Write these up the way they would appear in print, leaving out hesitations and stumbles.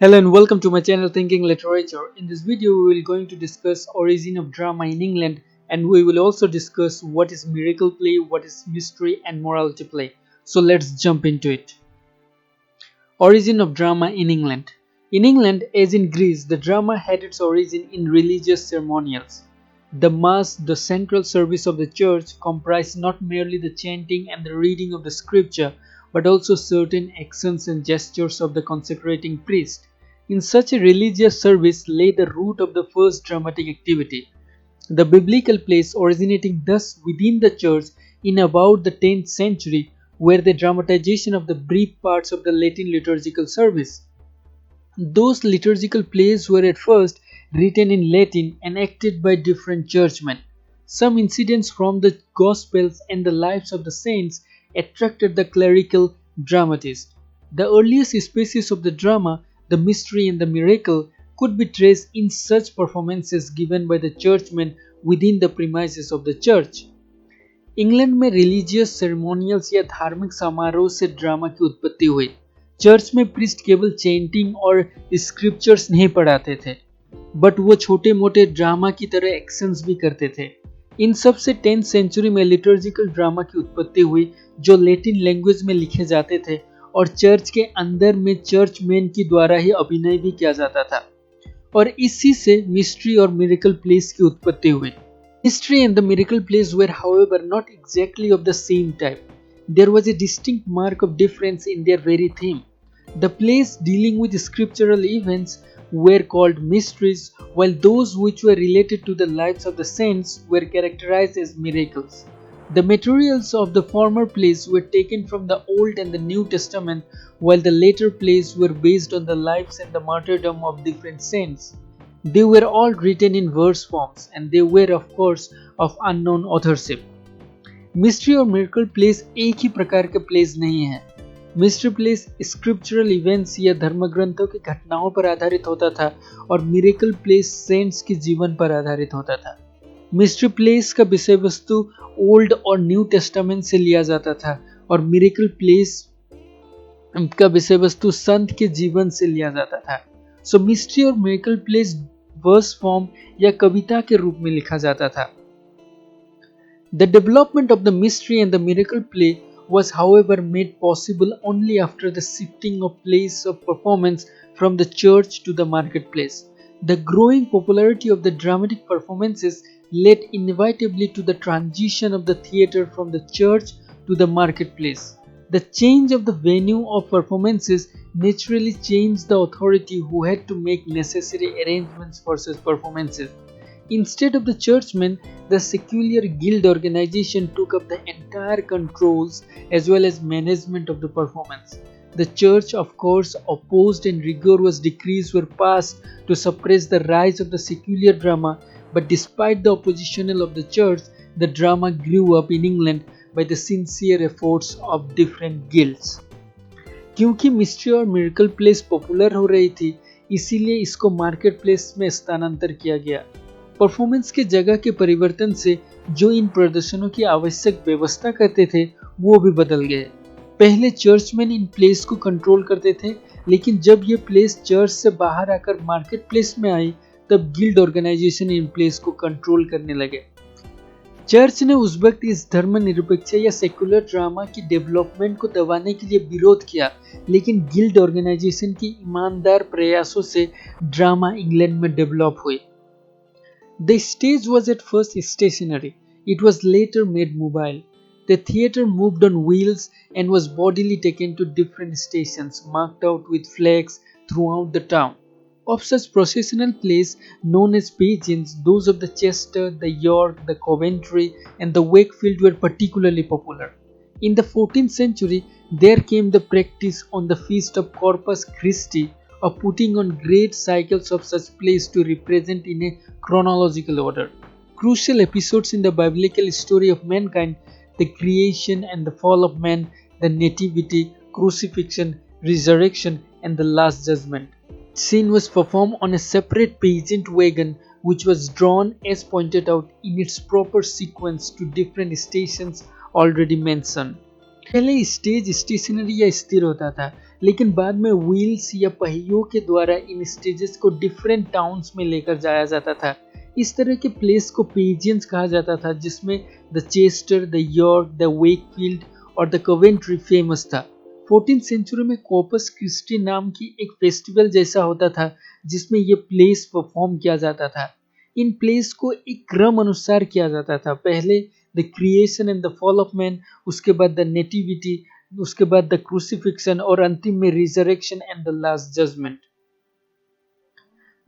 Hello and welcome to my channel Thinking Literature. In this video we will going to discuss origin of drama in England, and we will also discuss what is miracle play, what is mystery and morality play. So let's jump into it. Origin of drama in England. In England, as in Greece, the drama had its origin in religious ceremonials. The Mass, the central service of the church, comprised not merely the chanting and the reading of the scripture, but also certain actions and gestures of the consecrating priest. In such a religious service lay the root of the first dramatic activity. The biblical plays originating thus within the church in about the 10th century were the dramatization of the brief parts of the Latin liturgical service. Those liturgical plays were at first written in Latin and acted by different churchmen. Some incidents from the Gospels and the lives of the saints attracted the clerical dramatist. The earliest species of the drama, the mystery and the miracle, could be traced in such performances given by the churchmen within the premises of the church. England में religious सेरेमोनियल्स या धार्मिक समारोह से drama की उत्पत्ति हुई। Church में priest केवल चेंटिंग और स्क्रिप्चर्स नहीं पढ़ाते थे, बट वो छोटे मोटे ड्रामा की तरह एक्शंस भी करते थे। इन सब से 10th सेंचुरी में लिटर्जिकल ड्रामा की उत्पत्ति हुई, जो लैटिन लैंग्वेज में लिखे जाते थे और चर्च के अंदर में चर्चमैन की द्वारा ही अभिनय भी किया जाता था, और इसी से मिस्ट्री और मिरेकल प्लेस की उत्पत्ति हुई। Mystery and the miracle plays were, however, not exactly of the same type. There was a distinct mark of difference in their very theme. The plays dealing with scriptural events were called mysteries, while those which were related to the lives of the saints were characterized as miracles. The materials of the former plays were taken from the Old and the New Testament, while the later plays were based on the lives and the martyrdom of different saints. They were all written in verse forms, and they were of course of unknown authorship. Mystery और miracle place एक ही प्रकार के place नहीं है। Mystery place scriptural events या धर्मग्रंथों की घटनाओं पर आधारित होता था, और मिरेकल प्लेस सेंट्स के जीवन पर आधारित होता था। मिस्ट्री प्लेस का विषय वस्तु ओल्ड और न्यू टेस्टामेंट से लिया जाता था, और मिरेकल प्लेस का विषय वस्तु संत के जीवन से लिया जाता था। सो मिस्ट्री और मिरेकल प्लेस वर्स फॉर्म या कविता के रूप में लिखा जाता था। The development of the mystery and the miracle play was, however, made possible only after the shifting of place of performance from the church to the marketplace. The growing popularity of the dramatic performances led inevitably to the transition of the theatre from the church to the marketplace. The change of the venue of performances naturally changed the authority who had to make necessary arrangements for such performances. Instead of the churchmen, the secular guild organization took up the entire controls as well as management of the performance. The church, of course, opposed and rigorous decrees were passed to suppress the rise of the secular drama, but despite the opposition of the church, the drama grew up in England by the sincere efforts of different guilds. क्योंकि mystery और miracle place popular हो रही थी, इसीलिए इसको market place में स्थानांतर किया गया। परफॉर्मेंस के जगह के परिवर्तन से जो इन प्रदर्शनों की आवश्यक व्यवस्था करते थे वो भी बदल गए। पहले चर्चमैन इन प्लेस को कंट्रोल करते थे, लेकिन जब ये प्लेस चर्च से बाहर आकर मार्केट प्लेस में आई, तब गिल्ड ऑर्गेनाइजेशन इन प्लेस को कंट्रोल करने लगे। चर्च ने उस वक्त इस धर्मनिरपेक्ष या सेकुलर ड्रामा की डेवलपमेंट को दबाने के लिए विरोध किया, लेकिन गिल्ड ऑर्गेनाइजेशन की ईमानदार प्रयासों से ड्रामा इंग्लैंड में डेवलप हुई। The stage was at first stationary. It was later made mobile. The theatre moved on wheels and was bodily taken to different stations marked out with flags throughout the town. Of such processional plays known as pageants, those of the Chester, the York, the Coventry, and the Wakefield were particularly popular. In the 14th century, there came the practice on the feast of Corpus Christi of putting on great cycles of such plays to represent in a chronological order crucial episodes in the biblical story of mankind: the creation and the fall of man, the nativity, crucifixion, resurrection, and the last judgment. Scene was performed on a separate pageant wagon, which was drawn as pointed out in its proper sequence to different stations already mentioned. पहले stage stationery या स्थिर होता था, लेकिन बाद में wheels या पहियों के द्वारा इन स्टेजेस को डिफरेंट टाउन्स में लेकर जाया जाता था। इस तरह के प्लेस को पेजियंस कहा जाता था, जिसमें the Chester, the York, the Wakefield और द कवेंट्री फेमस था। 14th सेंचुरी में कॉर्पस क्रिस्टी नाम की एक फेस्टिवल जैसा होता था, जिसमें ये प्लेस परफॉर्म किया जाता था। इन प्लेस को एक क्रम अनुसार किया जाता था। पहले the creation and the fall of man, उसके बाद द नेटिविटी, उसके बाद द क्रूसिफिक्शन और अंतिम में resurrection and the last judgement.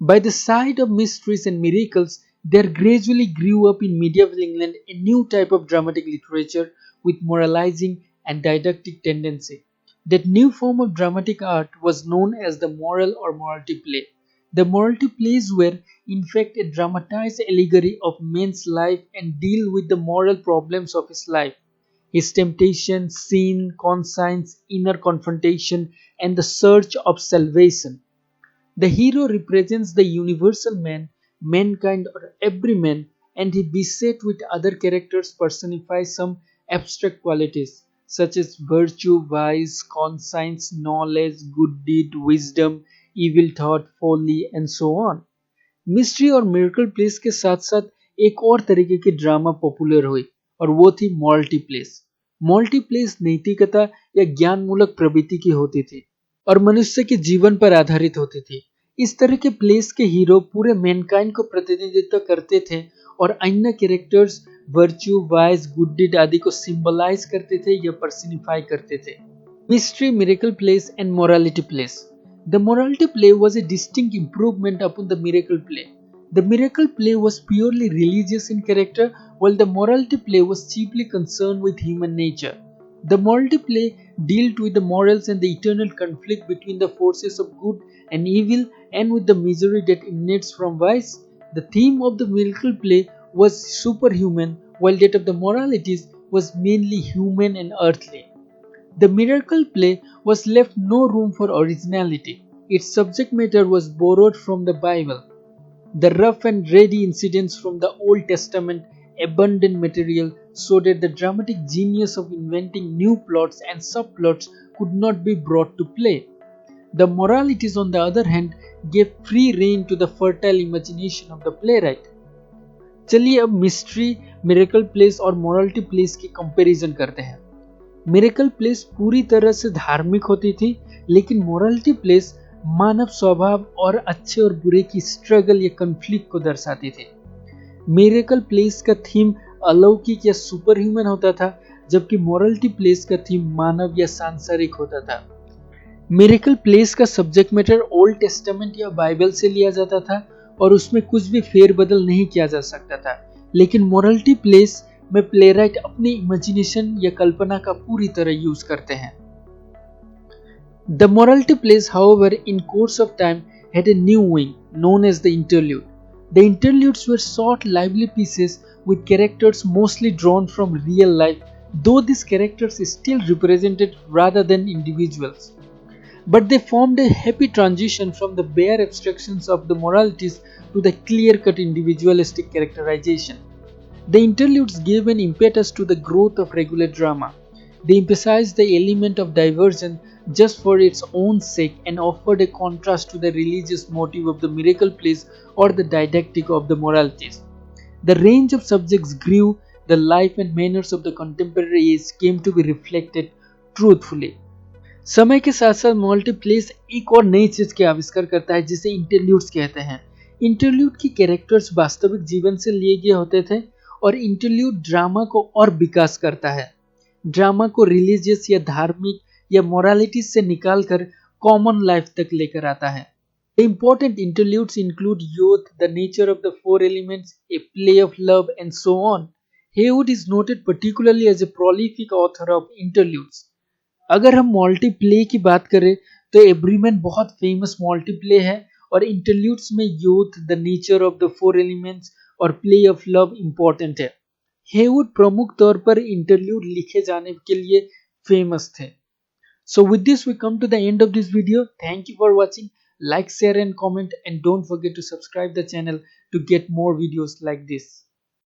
By the side of mysteries and miracles, there gradually grew up in medieval England a new type of dramatic literature with moralizing and didactic tendency. That new form of dramatic art was known as the moral or morality play. The morality plays were, in fact, a dramatized allegory of man's life and deal with the moral problems of his life, his temptation, sin, conscience, inner confrontation, and the search of salvation. The hero represents the universal man, mankind or every man, and he beset with other characters personify some abstract qualities such as virtue, vice, conscience, knowledge, good deed, wisdom, evil thought, folly, and so on. Mystery और miracle place के साथ साथ एक और तरीके की drama popular हुई और वो थी मल्टी प्लेस। मल्टी प्लेस नैतिकता या ज्ञानमूलक प्रवृत्ति की होती थी और मनुष्य के जीवन पर आधारित होती थी। इस तरह के प्लेस के हीरो पूरे मैनकाइंड को प्रतिनिधित्व करते थे और अन्य characters virtue, vice, good deed आदि को सिंबलाइज करते थे या पर्सनिफाई करते थे। Mystery, miracle plays, and morality plays. The morality play was a distinct improvement upon the miracle play. The miracle play was purely religious in character, while the morality play was chiefly concerned with human nature. The morality play dealt with the morals and the eternal conflict between the forces of good and evil and with the misery that emanates from vice. The theme of the miracle play was superhuman, while that of the moralities was mainly human and earthly. The miracle play was left no room for originality. Its subject matter was borrowed from the Bible. The rough and ready incidents from the Old Testament, abundant material, so that the dramatic genius of inventing new plots and subplots could not be brought to play. The moralities, on the other hand, gave free rein to the fertile imagination of the playwright. चलिए अब mystery, miracle place और morality place की comparison करते हैं। Miracle place पूरी तरह से धार्मिक होती थी, लेकिन मोरालिटी प्लेस मानव स्वभाव और अच्छे और बुरे की स्ट्रगल या कन्फ्लिक्ट को दर्शाती थी। मिरेकल प्लेस का थीम अलौकिक या सुपर ह्यूमन होता था, जबकि मोरालिटी प्लेस का थीम मानव या सांसारिक होता था। मिरेकल प्लेस का सब्जेक्ट मैटर ओल्ड टेस्टामेंट या बाइबल से लिया जाता था और उसमें कुछ भी फेरबदल नहीं किया जा सकता था, लेकिन मोरालिटी प्लेस में प्लेराइट अपनी इमेजिनेशन या कल्पना का पूरी तरह यूज करते हैं। The morality plays, however, in course of time had a new wing known as the interlude. The interludes were short, lively pieces with characters mostly drawn from real life, though these characters still represented rather than individuals. But they formed a happy transition from the bare abstractions of the moralities to the clear-cut individualistic characterization. The interludes gave an impetus to the growth of regular drama. They emphasized the element of diversion just for its own sake and offered a contrast to the religious motive of the miracle plays or the didactic of the moralities. The range of subjects grew, the life and manners of the contemporary age came to be reflected truthfully. समय के साथ साथ multiple एक और नई चीज के आविष्कार करता है जिसे इंटरल्यूड्स कहते हैं। इंटरल्यूड की कैरेक्टर्स वास्तविक जीवन से लिए गए होते थे और इंटरल्यूड ड्रामा को और विकास करता है। ड्रामा को रिलीजियस या धार्मिक या मोरालिटी से निकालकर कॉमन लाइफ तक लेकर आता है। The important interludes include youth, the nature of the four elements, a play of love, and so on. Haywood is noted particularly as a prolific author of interludes. अगर हम multi play की बात करें तो एवरीमैन बहुत famous multi play है और interludes में youth, the nature of the four elements और प्ले ऑफ लव इंपॉर्टेंट है। हेवुड प्रमुख तौर पर इंटरल्यूड लिखे जाने के लिए फेमस थे। So with this we come to the end of this video. Thank you for watching. Like, share and comment, and don't forget to subscribe the channel to get more videos like this.